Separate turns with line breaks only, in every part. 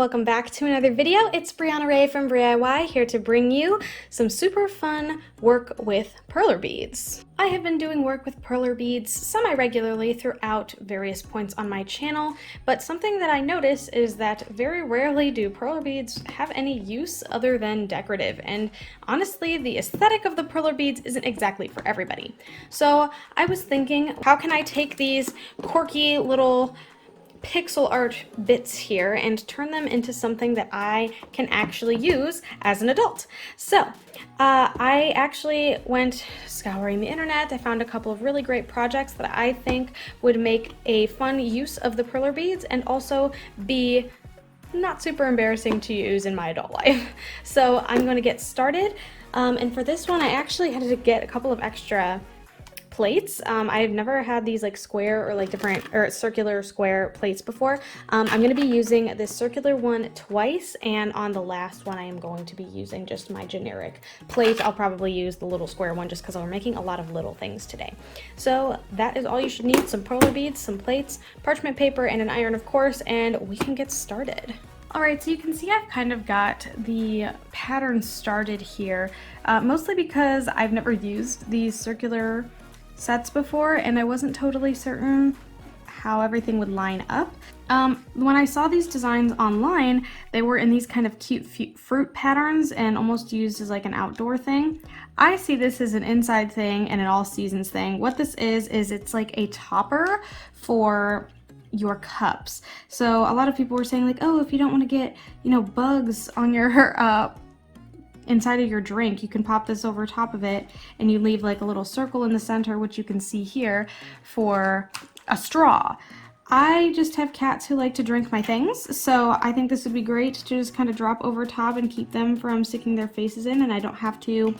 welcome back to another video. It's Brianna Ray from BriIY here to bring you some super fun work with perler beads. I have been doing work with perler beads semi-regularly throughout various points on my channel, but something that I notice is that very rarely do perler beads have any use other than decorative, and honestly, the aesthetic of the perler beads isn't exactly for everybody. So I was thinking, how can I take these quirky little pixel art bits here and turn them into something that I can actually use as an adult? So I actually went scouring the internet. I found a couple of really great projects that I think would make a fun use of the perler beads and also be not super embarrassing to use in my adult life. So I'm going to get started, and for this one I actually had to get a couple of extra plates. I've never had these like square or like different or circular square plates before. I'm going to be using this circular one twice, and on the last one I am going to be using just my generic plate. I'll probably use the little square one just because we're making a lot of little things today. So that is all you should need: some perler beads, some plates, parchment paper, and an iron, of course, and we can get started. Alright, so you can see I've kind of got the pattern started here, mostly because I've never used these circular sets before and I wasn't totally certain how everything would line up. When I saw these designs online, they were in these kind of cute fruit patterns and almost used as like an outdoor thing. I see this as an inside thing and an all seasons thing. What this is it's like a topper for your cups. So a lot of people were saying like, oh, if you don't want to get, you know, bugs on your inside of your drink, you can pop this over top of it and you leave like a little circle in the center, which you can see here, for a straw. I just have cats who like to drink my things, so I think this would be great to just kind of drop over top and keep them from sticking their faces in, and I don't have to,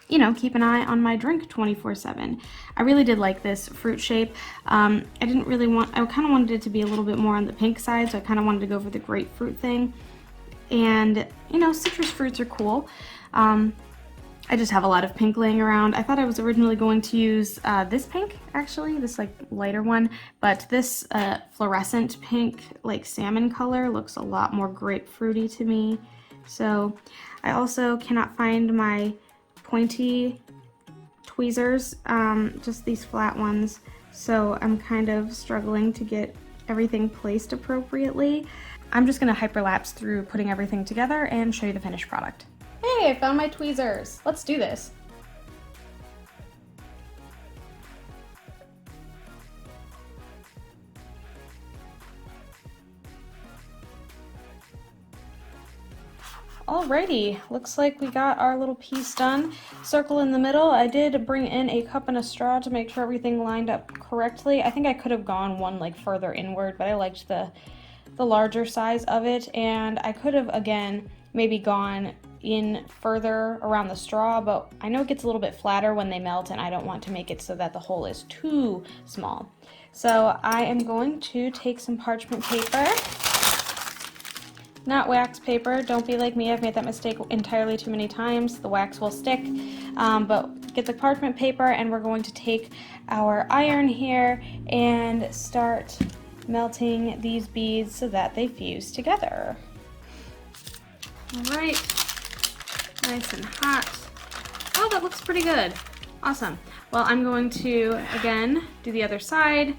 you know, keep an eye on my drink 24/7. I really did like this fruit shape. I kind of wanted it to be a little bit more on the pink side, so I kind of wanted to go for the grapefruit thing. And, you know, citrus fruits are cool. I just have a lot of pink laying around. I thought I was originally going to use this pink, actually, this like lighter one, but this fluorescent pink, like salmon color, looks a lot more grapefruity to me. So I also cannot find my pointy tweezers, just these flat ones, so I'm kind of struggling to get everything placed appropriately. I'm just going to hyperlapse through putting everything together and show you the finished product. Hey, I found my tweezers. Let's do this. Alrighty, looks like we got our little piece done. Circle in the middle. I did bring in a cup and a straw to make sure everything lined up correctly. I think I could have gone one like further inward, but I liked the larger size of it, and I could have again maybe gone in further around the straw, but I know it gets a little bit flatter when they melt and I don't want to make it so that the hole is too small. So I am going to take some parchment paper, not wax paper. Don't be like me, I've made that mistake entirely too many times. The wax will stick, but get the parchment paper, and we're going to take our iron here and start melting these beads so that they fuse together. Alright, nice and hot. Oh, that looks pretty good. Awesome. Well, I'm going to, again, do the other side.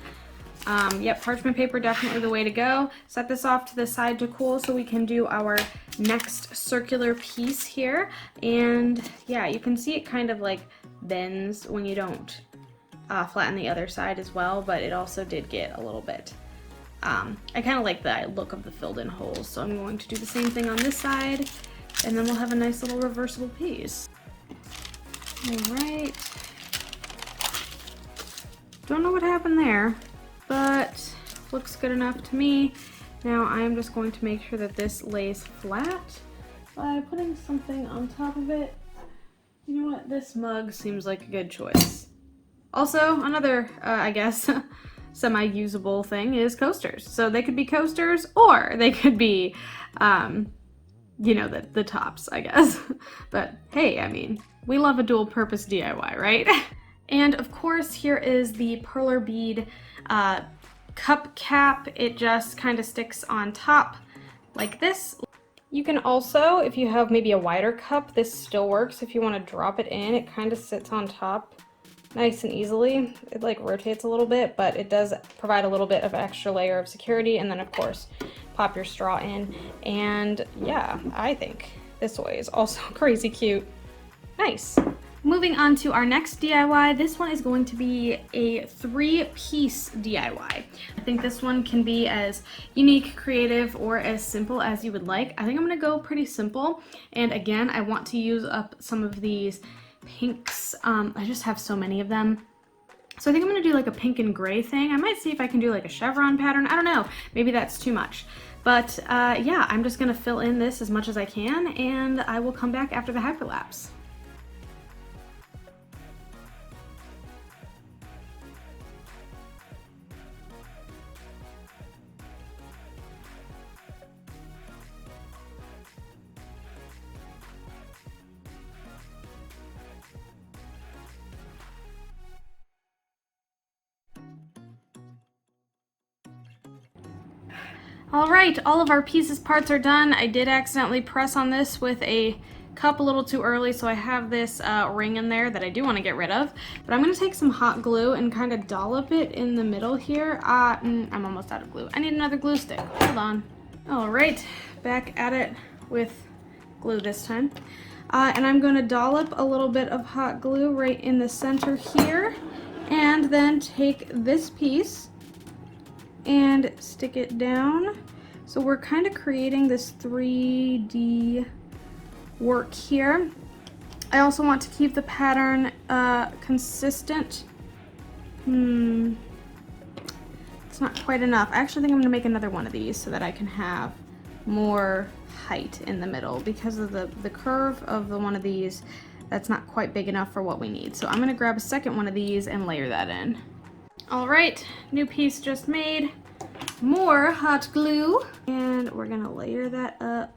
Yep, parchment paper, definitely the way to go. Set this off to the side to cool so we can do our next circular piece here. And yeah, you can see it kind of like bends when you don't flatten the other side as well, but it also did get a little bit I kind of like the look of the filled in holes, so I'm going to do the same thing on this side, and then we'll have a nice little reversible piece. Alright. Don't know what happened there, but looks good enough to me. Now I'm just going to make sure that this lays flat by putting something on top of it. You know what? This mug seems like a good choice. Also, another, I guess, semi-usable thing is coasters. So they could be coasters, or they could be, you know, the tops, I guess. But hey, I mean, we love a dual purpose DIY, right? And of course, here is the perler bead cup cap. It just kind of sticks on top like this. You can also, if you have maybe a wider cup, this still works. If you want to drop it in, it kind of sits on top nice and easily. It like rotates a little bit, but it does provide a little bit of extra layer of security. And then of course, pop your straw in. And yeah, I think this way is also crazy cute. Nice. Moving on to our next DIY, this one is going to be a 3-piece DIY. I think this one can be as unique, creative, or as simple as you would like. I think I'm gonna go pretty simple. And again, I want to use up some of these pinks. I just have so many of them. So I think I'm gonna do like a pink and gray thing. I might see if I can do like a chevron pattern. I don't know, maybe that's too much. But yeah, I'm just gonna fill in this as much as I can, and I will come back after the hyperlapse. All right, all of our pieces parts are done. I did accidentally press on this with a cup a little too early, so I have this ring in there that I do want to get rid of. But I'm going to take some hot glue and kind of dollop it in the middle here. I'm almost out of glue. I need another glue stick. Hold on. All right, back at it with glue this time. And I'm going to dollop a little bit of hot glue right in the center here, and then take this piece and stick it down. So we're kind of creating this 3D work here. I also want to keep the pattern consistent. It's not quite enough. I actually think I'm gonna make another one of these so that I can have more height in the middle, because of the curve of the one of these, that's not quite big enough for what we need. So I'm gonna grab a second one of these and layer that in. All right, new piece just made. More hot glue, and we're gonna layer that up.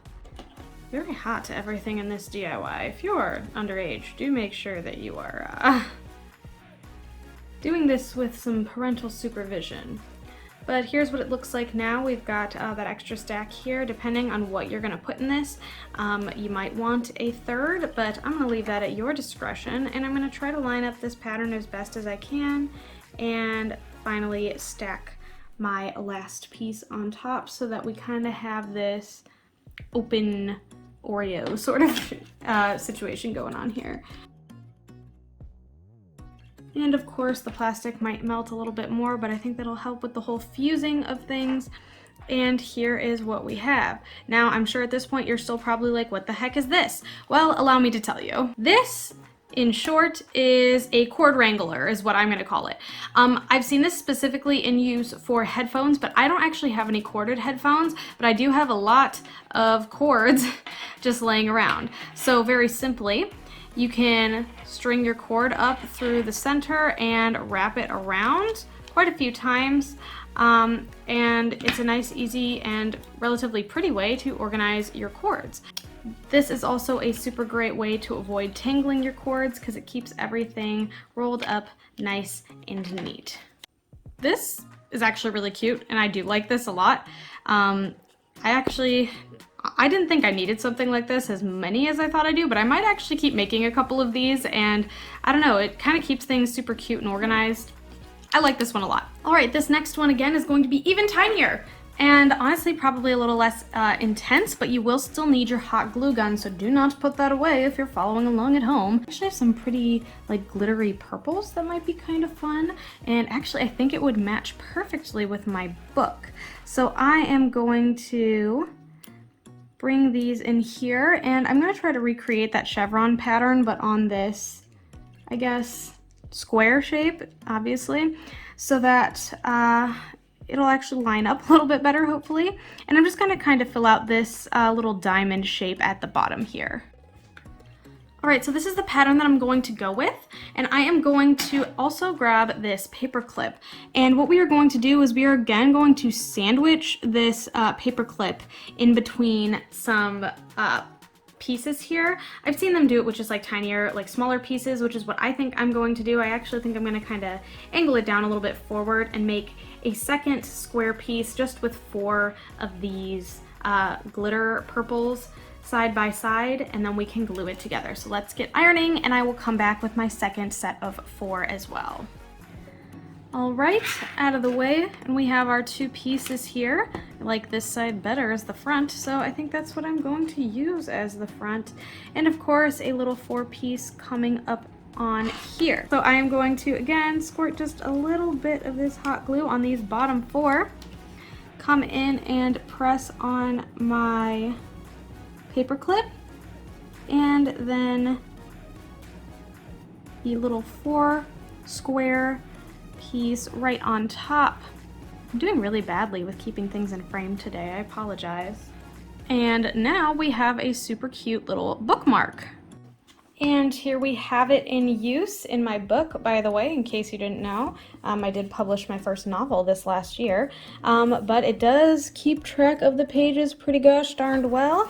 Very hot to everything in this DIY. If you're underage, do make sure that you are doing this with some parental supervision. But here's what it looks like now. We've got that extra stack here. Depending on what you're gonna put in this, you might want a third, but I'm gonna leave that at your discretion, and I'm gonna try to line up this pattern as best as I can, and finally stack my last piece on top so that we kind of have this open Oreo sort of situation going on here. And of course the plastic might melt a little bit more, but I think that'll help with the whole fusing of things. And here is what we have. Now I'm sure at this point you're still probably like, what the heck is this? Well, allow me to tell you. This, in short, is a cord wrangler, is what I'm going to call it. I've seen this specifically in use for headphones, but I don't actually have any corded headphones, but I do have a lot of cords just laying around. So very simply, you can string your cord up through the center and wrap it around quite a few times. And it's a nice, easy, and relatively pretty way to organize your cords. This is also a super great way to avoid tangling your cords because it keeps everything rolled up nice and neat. This is actually really cute, and I do like this a lot. I didn't think I needed something like this as many as I thought I do, but I might actually keep making a couple of these, and I don't know, it kind of keeps things super cute and organized. I like this one a lot. All right, this next one again is going to be even tinier. And honestly, probably a little less intense, but you will still need your hot glue gun, so do not put that away if you're following along at home. I actually have some pretty like glittery purples that might be kind of fun, and actually I think it would match perfectly with my book. So I am going to bring these in here, and I'm gonna try to recreate that chevron pattern, but on this, I guess, square shape, obviously, so that it'll actually line up a little bit better, hopefully. And I'm just gonna kind of fill out this little diamond shape at the bottom here. All right, so this is the pattern that I'm going to go with, and I am going to also grab this paper clip. And what we are going to do is we are again going to sandwich this paper clip in between some pieces here. I've seen them do it with just like tinier, like smaller pieces, which is what I think I'm going to do. I actually think I'm gonna kind of angle it down a little bit forward and make a second square piece just with 4 of these glitter purples side by side, and then we can glue it together. So let's get ironing, and I will come back with my second set of 4 as well. All right, out of the way, and we have our 2 pieces here. I like this side better as the front, so I think that's what I'm going to use as the front. And of course, a little 4-piece coming up on here. So I am going to, again, squirt just a little bit of this hot glue on these bottom 4, come in and press on my paper clip, and then the little 4 square piece right on top. I'm doing really badly with keeping things in frame today, I apologize. And now we have a super cute little bookmark. And here we have it in use in my book, by the way, in case you didn't know. I did publish my first novel this last year, but it does keep track of the pages pretty gosh darned well.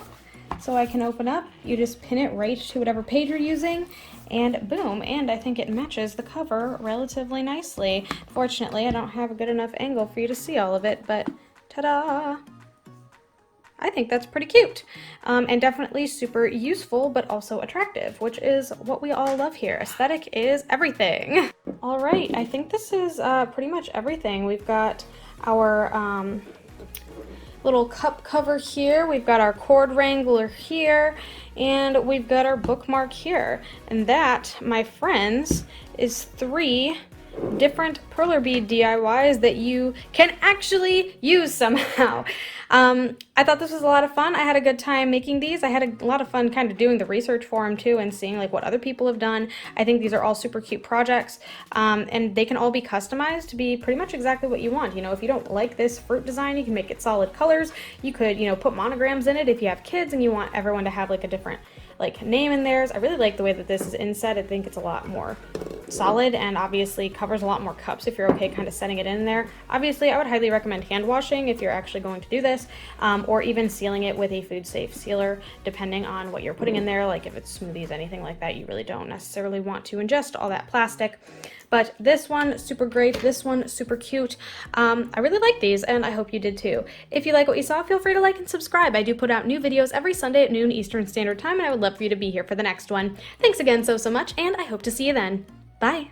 So I can open up, you just pin it right to whatever page you're using, and boom, and I think it matches the cover relatively nicely. Fortunately, I don't have a good enough angle for you to see all of it, but ta-da! I think that's pretty cute, and definitely super useful, but also attractive, which is what we all love here. Aesthetic is everything. All right, I think this is pretty much everything. We've got our little cup cover here, we've got our cord wrangler here, and we've got our bookmark here. And that, my friends, is 3 different Perler bead DIYs that you can actually use somehow. I thought this was a lot of fun. I had a good time making these. I had a lot of fun kind of doing the research for them too and seeing like what other people have done. I think these are all super cute projects, and they can all be customized to be pretty much exactly what you want. You know, if you don't like this fruit design, you can make it solid colors. You could, you know, put monograms in it if you have kids and you want everyone to have like a different like name in theirs. I really like the way that this is inset. I think it's a lot more solid and obviously covers a lot more cups if you're okay kind of setting it in there. Obviously, I would highly recommend hand washing if you're actually going to do this, or even sealing it with a food safe sealer, depending on what you're putting in there. Like if it's smoothies, anything like that, you really don't necessarily want to ingest all that plastic. But this one, super great. This one, super cute. I really like these, and I hope you did too. If you like what you saw, feel free to like and subscribe. I do put out new videos every Sunday at noon Eastern Standard Time, and I would love for you to be here for the next one. Thanks again so much, and I hope to see you then. Bye.